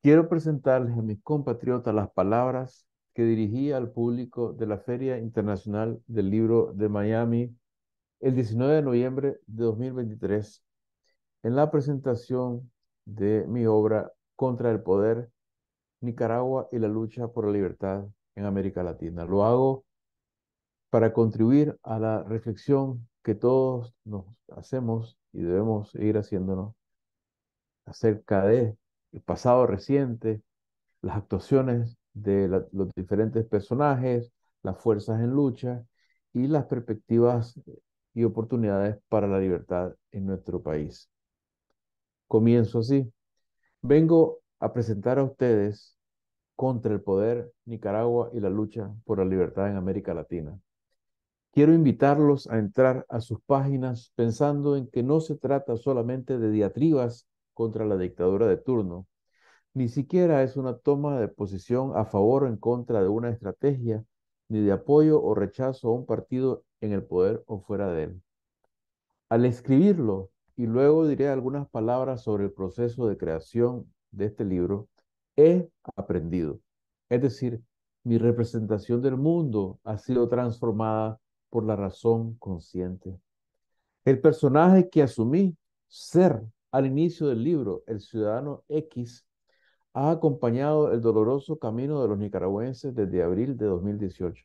Quiero presentarles a mis compatriotas las palabras que dirigí al público de la Feria Internacional del Libro de Miami el 19 de noviembre de 2023 en la presentación de mi obra Contra el Poder, Nicaragua y la lucha por la libertad en América Latina. Lo hago para contribuir a la reflexión que todos nos hacemos y debemos seguir haciéndonos acerca de el pasado reciente, las actuaciones de los diferentes personajes, las fuerzas en lucha y las perspectivas y oportunidades para la libertad en nuestro país. Comienzo así. Vengo a presentar a ustedes Contra el Poder, Nicaragua y la lucha por la libertad en América Latina. Quiero invitarlos a entrar a sus páginas pensando en que no se trata solamente de diatribas contra la dictadura de turno, ni siquiera es una toma de posición a favor o en contra de una estrategia, ni de apoyo o rechazo a un partido en el poder o fuera de él. Al escribirlo, y luego diré algunas palabras sobre el proceso de creación de este libro, he aprendido. Es decir, mi representación del mundo ha sido transformada por la razón consciente. El personaje que asumí ser al inicio del libro, el ciudadano X, ha acompañado el doloroso camino de los nicaragüenses desde abril de 2018.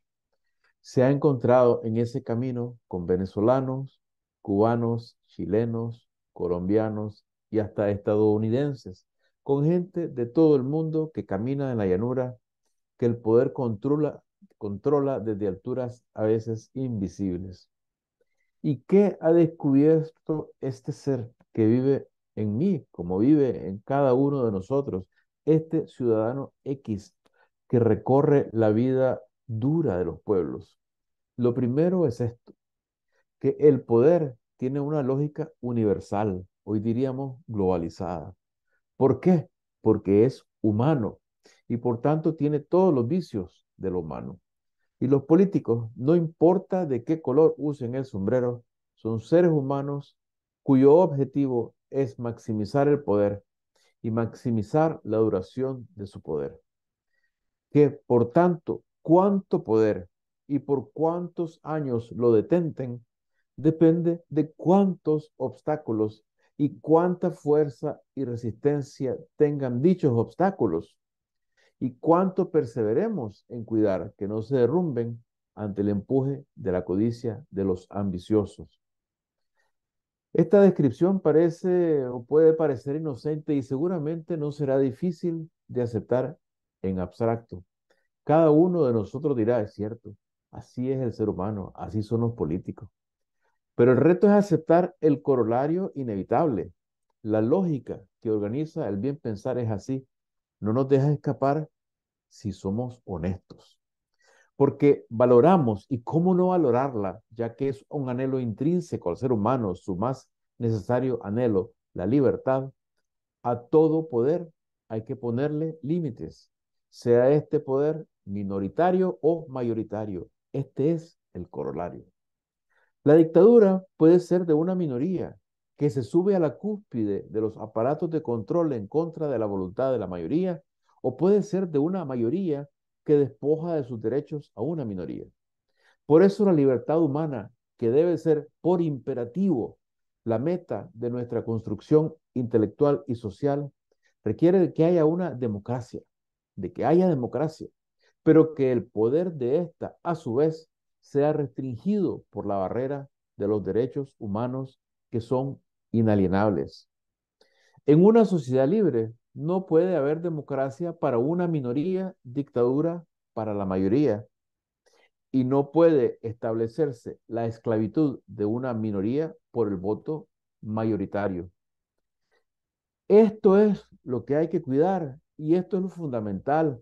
Se ha encontrado en ese camino con venezolanos, cubanos, chilenos, colombianos y hasta estadounidenses, con gente de todo el mundo que camina en la llanura que el poder controla desde alturas a veces invisibles. ¿Y qué ha descubierto este ser que vive en mí, como vive en cada uno de nosotros, este ciudadano X que recorre la vida dura de los pueblos? Lo primero es esto, que el poder tiene una lógica universal, hoy diríamos globalizada. ¿Por qué? Porque es humano y por tanto tiene todos los vicios de lo humano. Y los políticos, no importa de qué color usen el sombrero, son seres humanos cuyo objetivo es maximizar el poder y maximizar la duración de su poder. Que por tanto, cuánto poder y por cuántos años lo detenten, depende de cuántos obstáculos y cuánta fuerza y resistencia tengan dichos obstáculos y cuánto perseveremos en cuidar que no se derrumben ante el empuje de la codicia de los ambiciosos. Esta descripción parece o puede parecer inocente y seguramente no será difícil de aceptar en abstracto. Cada uno de nosotros dirá, es cierto, así es el ser humano, así son los políticos. Pero el reto es aceptar el corolario inevitable. La lógica que organiza el bien pensar es así. No nos deja escapar si somos honestos. Porque valoramos, y cómo no valorarla, ya que es un anhelo intrínseco al ser humano, su más necesario anhelo, la libertad. A todo poder hay que ponerle límites, sea este poder minoritario o mayoritario. Este es el corolario. La dictadura puede ser de una minoría que se sube a la cúspide de los aparatos de control en contra de la voluntad de la mayoría, o puede ser de una mayoría que despoja de sus derechos a una minoría. Por eso la libertad humana, que debe ser por imperativo la meta de nuestra construcción intelectual y social, requiere de que haya una democracia, de que haya democracia, pero que el poder de esta, a su vez, sea restringido por la barrera de los derechos humanos que son inalienables. En una sociedad libre no puede haber democracia para una minoría, dictadura para la mayoría, y no puede establecerse la esclavitud de una minoría por el voto mayoritario. Esto es lo que hay que cuidar y esto es lo fundamental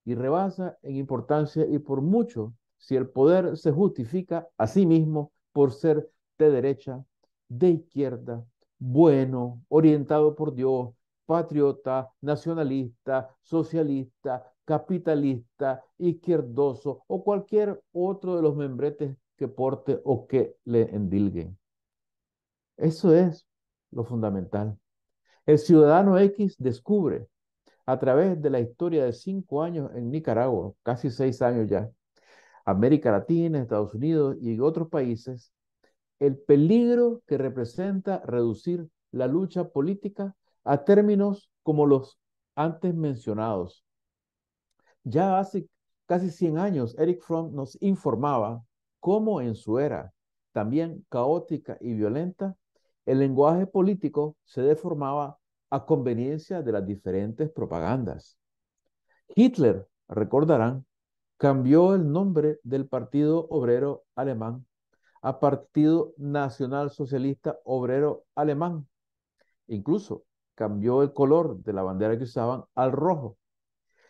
y rebasa en importancia y por mucho si el poder se justifica a sí mismo por ser de derecha, de izquierda, bueno, orientado por Dios, patriota, nacionalista, socialista, capitalista, izquierdoso o cualquier otro de los membretes que porte o que le endilguen. Eso es lo fundamental. El ciudadano X descubre a través de la historia de 5 años en Nicaragua, casi 6 años ya, América Latina, Estados Unidos y en otros países, el peligro que representa reducir la lucha política a términos como los antes mencionados. Ya hace casi 100 años, Eric Fromm nos informaba cómo en su era, también caótica y violenta, el lenguaje político se deformaba a conveniencia de las diferentes propagandas. Hitler, recordarán, cambió el nombre del Partido Obrero Alemán a Partido Nacional Socialista Obrero Alemán. Incluso cambió el color de la bandera que usaban al rojo.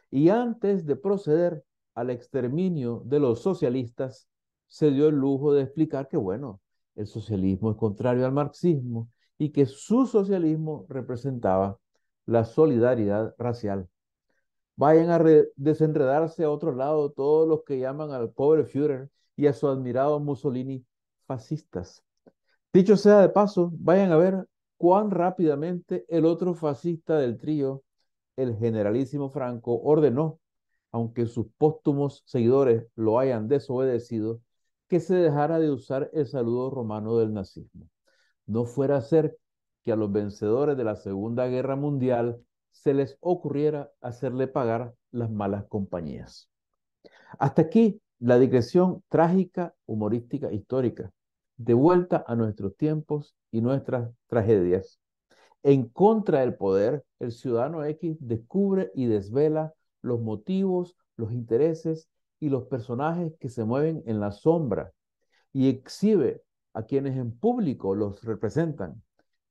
Y antes de proceder al exterminio de los socialistas, se dio el lujo de explicar que, bueno, el socialismo es contrario al marxismo y que su socialismo representaba la solidaridad racial. Vayan a desenredarse a otro lado todos los que llaman al pobre Führer y a su admirado Mussolini fascistas. Dicho sea de paso, vayan a ver cuán rápidamente el otro fascista del trío, el generalísimo Franco, ordenó, aunque sus póstumos seguidores lo hayan desobedecido, que se dejara de usar el saludo romano del nazismo. No fuera a ser que a los vencedores de la Segunda Guerra Mundial se les ocurriera hacerle pagar las malas compañías. Hasta aquí la digresión trágica, humorística, histórica, de vuelta a nuestros tiempos y nuestras tragedias. En contra del poder, el ciudadano X descubre y desvela los motivos, los intereses y los personajes que se mueven en la sombra y exhibe a quienes en público los representan.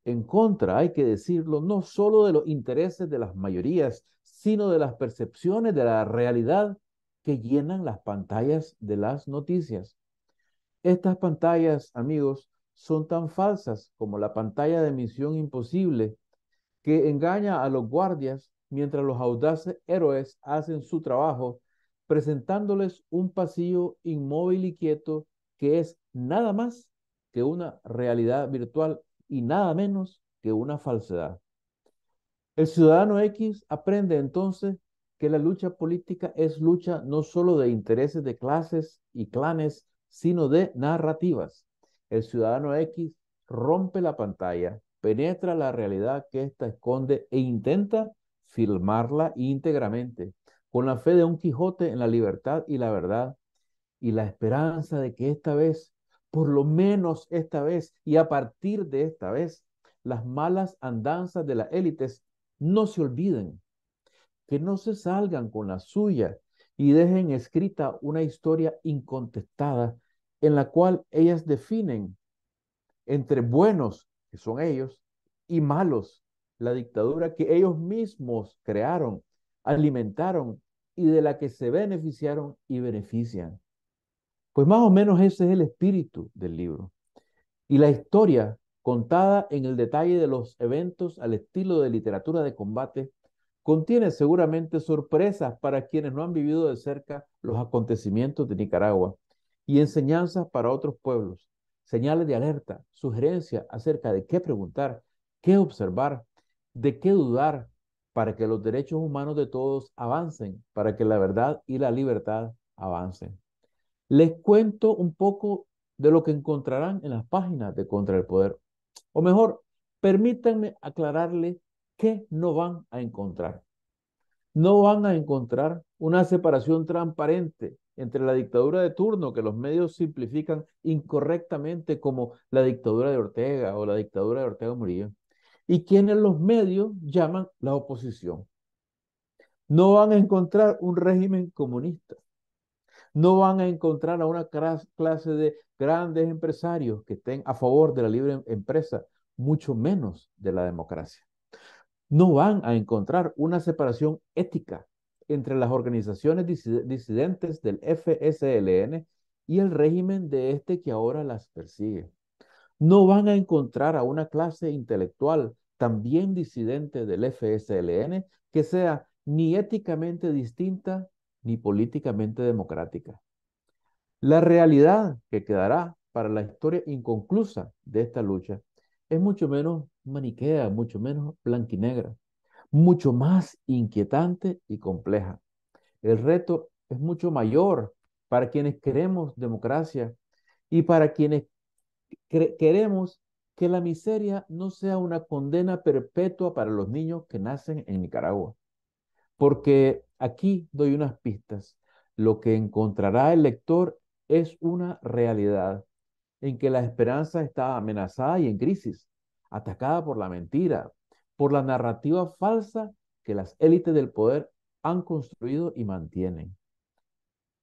En contra, hay que decirlo, no solo de los intereses de las mayorías, sino de las percepciones de la realidad que llenan las pantallas de las noticias. Estas pantallas, amigos, son tan falsas como la pantalla de Misión Imposible, que engaña a los guardias mientras los audaces héroes hacen su trabajo, presentándoles un pasillo inmóvil y quieto que es nada más que una realidad virtual y nada menos que una falsedad. El ciudadano X aprende entonces que la lucha política es lucha no solo de intereses de clases y clanes, sino de narrativas. El ciudadano X rompe la pantalla, penetra la realidad que ésta esconde e intenta filmarla íntegramente, con la fe de un Quijote en la libertad y la verdad, y la esperanza de que esta vez, por lo menos esta vez, y a partir de esta vez, las malas andanzas de las élites no se olviden, que no se salgan con la suya y dejen escrita una historia incontestada en la cual ellas definen entre buenos, que son ellos, y malos, la dictadura que ellos mismos crearon, alimentaron y de la que se beneficiaron y benefician. Pues más o menos ese es el espíritu del libro. Y la historia, contada en el detalle de los eventos al estilo de literatura de combate, contiene seguramente sorpresas para quienes no han vivido de cerca los acontecimientos de Nicaragua y enseñanzas para otros pueblos, señales de alerta, sugerencias acerca de qué preguntar, qué observar, de qué dudar, para que los derechos humanos de todos avancen, para que la verdad y la libertad avancen. Les cuento un poco de lo que encontrarán en las páginas de Contra el Poder. O mejor, permítanme aclararles qué no van a encontrar. No van a encontrar una separación transparente entre la dictadura de turno, que los medios simplifican incorrectamente como la dictadura de Ortega o la dictadura de Ortega Murillo, y quienes los medios llaman la oposición. No van a encontrar un régimen comunista. No van a encontrar a una clase de grandes empresarios que estén a favor de la libre empresa, mucho menos de la democracia. No van a encontrar una separación ética entre las organizaciones disidentes del FSLN y el régimen de este que ahora las persigue. No van a encontrar a una clase intelectual también disidente del FSLN que sea ni éticamente distinta ni políticamente democrática. La realidad que quedará para la historia inconclusa de esta lucha es mucho menos maniquea, mucho menos blanquinegra. mucho más inquietante y compleja. El reto es mucho mayor para quienes queremos democracia y para quienes queremos que la miseria no sea una condena perpetua para los niños que nacen en Nicaragua. Porque aquí doy unas pistas. Lo que encontrará el lector es una realidad en que la esperanza está amenazada y en crisis, atacada por la mentira, por la narrativa falsa que las élites del poder han construido y mantienen.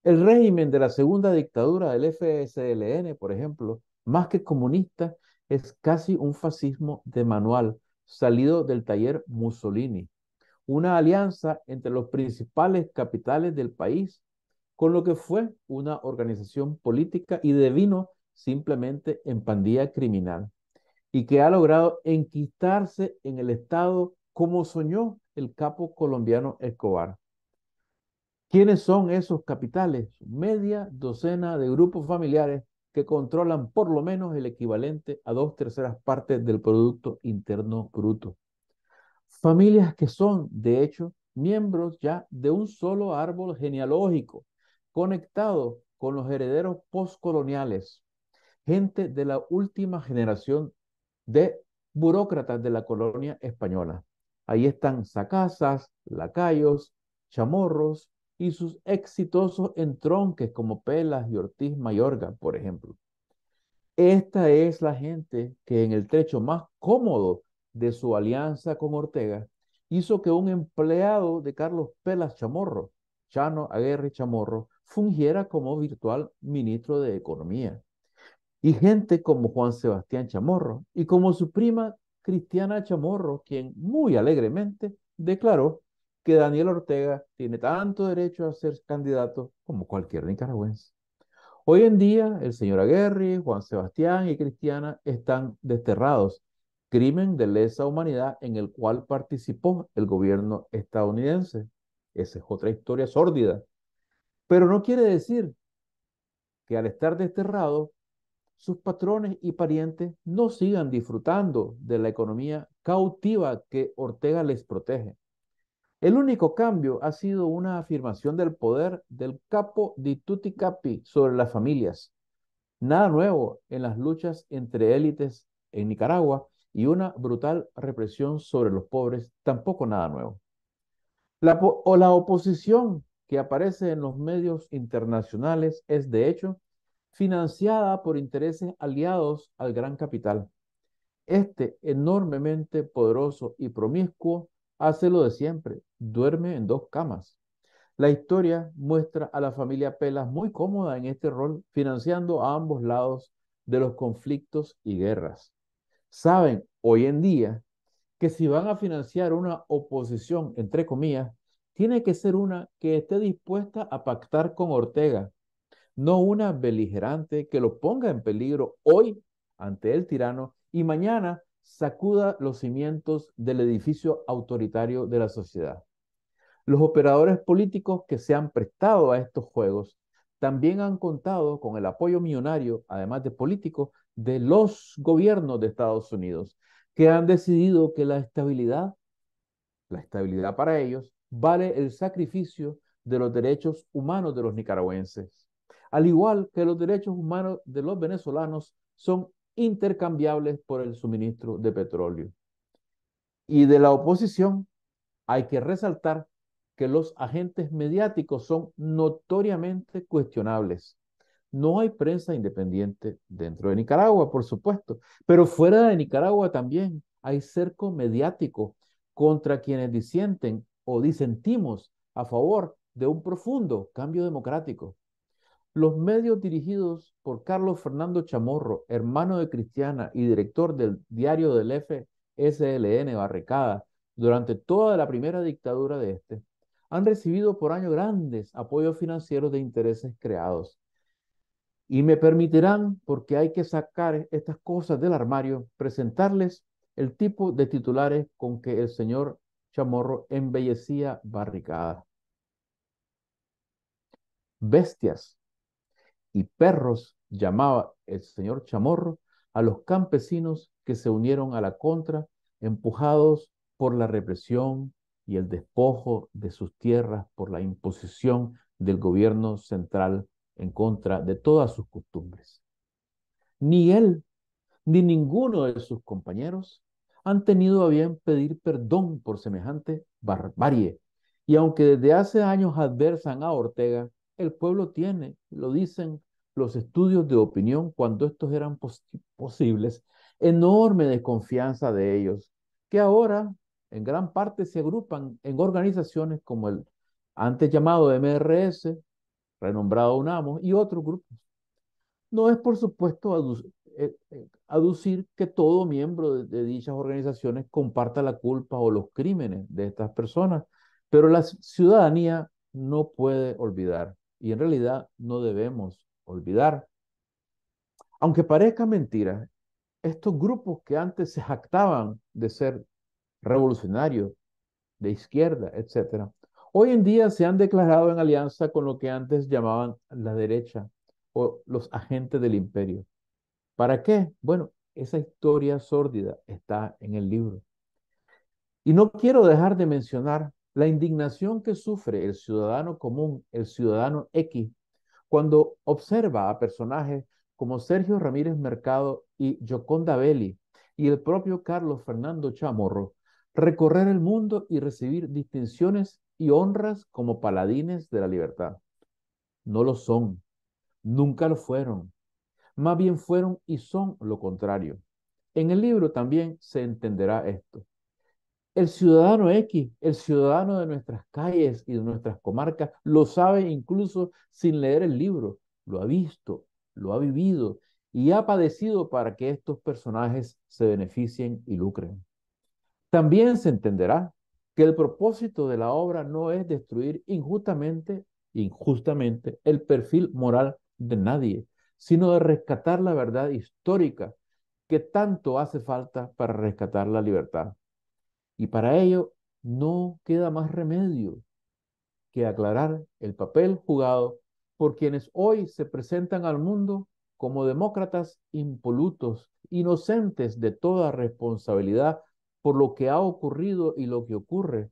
El régimen de la segunda dictadura del FSLN, por ejemplo, más que comunista, es casi un fascismo de manual salido del taller Mussolini, una alianza entre los principales capitales del país, con lo que fue una organización política y devino simplemente en pandilla criminal, y que ha logrado enquistarse en el Estado como soñó el capo colombiano Escobar. ¿Quiénes son esos capitales? Media docena de grupos familiares que controlan por lo menos el equivalente a 2/3 partes del Producto Interno Bruto. Familias que son, de hecho, miembros ya de un solo árbol genealógico, conectado con los herederos postcoloniales, gente de la última generación de burócratas de la colonia española. Ahí están sacasas, lacayos, chamorros y sus exitosos entronques como Pelas y Ortiz Mayorga, por ejemplo. Esta es la gente que en el trecho más cómodo de su alianza con Ortega hizo que un empleado de Carlos Pelas Chamorro, Chano Aguirre Chamorro, fungiera como virtual ministro de Economía. Y gente como Juan Sebastián Chamorro y como su prima Cristiana Chamorro, quien muy alegremente declaró que Daniel Ortega tiene tanto derecho a ser candidato como cualquier nicaragüense. Hoy en día, el señor Aguirre, Juan Sebastián y Cristiana están desterrados, crimen de lesa humanidad en el cual participó el gobierno estadounidense. Esa es otra historia sórdida. Pero no quiere decir que al estar desterrados, sus patrones y parientes no sigan disfrutando de la economía cautiva que Ortega les protege. El único cambio ha sido una afirmación del poder del capo di tutti capi sobre las familias. Nada nuevo en las luchas entre élites en Nicaragua y una brutal represión sobre los pobres, tampoco nada nuevo. La oposición que aparece en los medios internacionales es, de hecho, financiada por intereses aliados al gran capital. Este enormemente poderoso y promiscuo hace lo de siempre, duerme en dos camas. La historia muestra a la familia Pelas muy cómoda en este rol, financiando a ambos lados de los conflictos y guerras. Saben hoy en día que si van a financiar una oposición, entre comillas, tiene que ser una que esté dispuesta a pactar con Ortega, no una beligerante que lo ponga en peligro hoy ante el tirano y mañana sacuda los cimientos del edificio autoritario de la sociedad. Los operadores políticos que se han prestado a estos juegos también han contado con el apoyo millonario, además de político, de los gobiernos de Estados Unidos, que han decidido que la estabilidad para ellos, vale el sacrificio de los derechos humanos de los nicaragüenses, al igual que los derechos humanos de los venezolanos son intercambiables por el suministro de petróleo. Y de la oposición hay que resaltar que los agentes mediáticos son notoriamente cuestionables. No hay prensa independiente dentro de Nicaragua, por supuesto, pero fuera de Nicaragua también hay cerco mediático contra quienes disienten o disentimos a favor de un profundo cambio democrático. Los medios dirigidos por Carlos Fernando Chamorro, hermano de Cristiana y director del diario del FSLN Barricada, durante toda la primera dictadura de este, han recibido por año grandes apoyos financieros de intereses creados. Y me permitirán, porque hay que sacar estas cosas del armario, presentarles el tipo de titulares con que el señor Chamorro embellecía Barricada. Bestias y perros llamaba el señor Chamorro a los campesinos que se unieron a la contra, empujados por la represión y el despojo de sus tierras por la imposición del gobierno central en contra de todas sus costumbres. Ni él ni ninguno de sus compañeros han tenido a bien pedir perdón por semejante barbarie. Y aunque desde hace años adversan a Ortega, el pueblo tiene, lo dicen los estudios de opinión cuando estos eran posibles, enorme desconfianza de ellos, que ahora en gran parte se agrupan en organizaciones como el antes llamado MRS, renombrado UNAMO, y otros grupos. No es, por supuesto, aducir que todo miembro de dichas organizaciones comparta la culpa o los crímenes de estas personas, pero la ciudadanía no puede olvidar y en realidad no debemos olvidar. Aunque parezca mentira, estos grupos que antes se jactaban de ser revolucionarios, de izquierda, etcétera, hoy en día se han declarado en alianza con lo que antes llamaban la derecha o los agentes del imperio. ¿Para qué? Bueno, esa historia sórdida está en el libro. Y no quiero dejar de mencionar la indignación que sufre el ciudadano común, el ciudadano X, cuando observa a personajes como Sergio Ramírez Mercado y Gioconda Belli y el propio Carlos Fernando Chamorro recorrer el mundo y recibir distinciones y honras como paladines de la libertad. No lo son, nunca lo fueron, más bien fueron y son lo contrario. En el libro también se entenderá esto. El ciudadano X, el ciudadano de nuestras calles y de nuestras comarcas, lo sabe incluso sin leer el libro. Lo ha visto, lo ha vivido y ha padecido para que estos personajes se beneficien y lucren. También se entenderá que el propósito de la obra no es destruir injustamente el perfil moral de nadie, sino de rescatar la verdad histórica que tanto hace falta para rescatar la libertad. Y para ello no queda más remedio que aclarar el papel jugado por quienes hoy se presentan al mundo como demócratas impolutos, inocentes de toda responsabilidad por lo que ha ocurrido y lo que ocurre,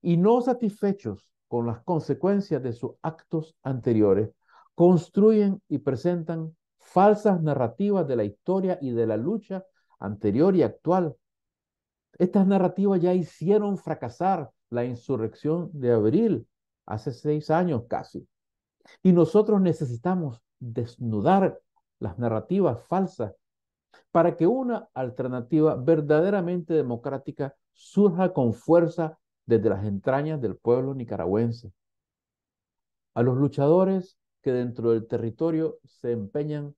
y no satisfechos con las consecuencias de sus actos anteriores, construyen y presentan falsas narrativas de la historia y de la lucha anterior y actual. Estas narrativas ya hicieron fracasar la insurrección de abril, hace 6 años casi. Y nosotros necesitamos desnudar las narrativas falsas para que una alternativa verdaderamente democrática surja con fuerza desde las entrañas del pueblo nicaragüense. A los luchadores que dentro del territorio se empeñan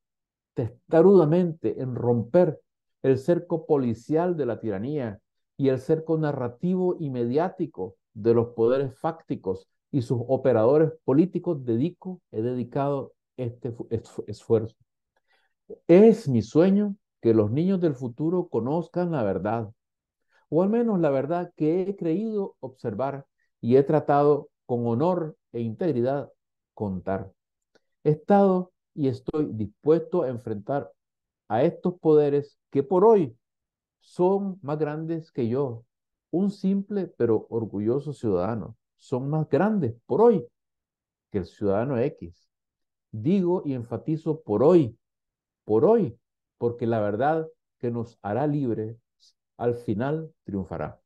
testarudamente en romper el cerco policial de la tiranía y el cerco narrativo y mediático de los poderes fácticos y sus operadores políticos, he dedicado este esfuerzo. Es mi sueño que los niños del futuro conozcan la verdad, o al menos la verdad que he creído observar y he tratado con honor e integridad contar. He estado y estoy dispuesto a enfrentar a estos poderes que por hoy son más grandes que yo, un simple pero orgulloso ciudadano. Son más grandes por hoy que el ciudadano X. Digo y enfatizo por hoy, porque la verdad que nos hará libres al final triunfará.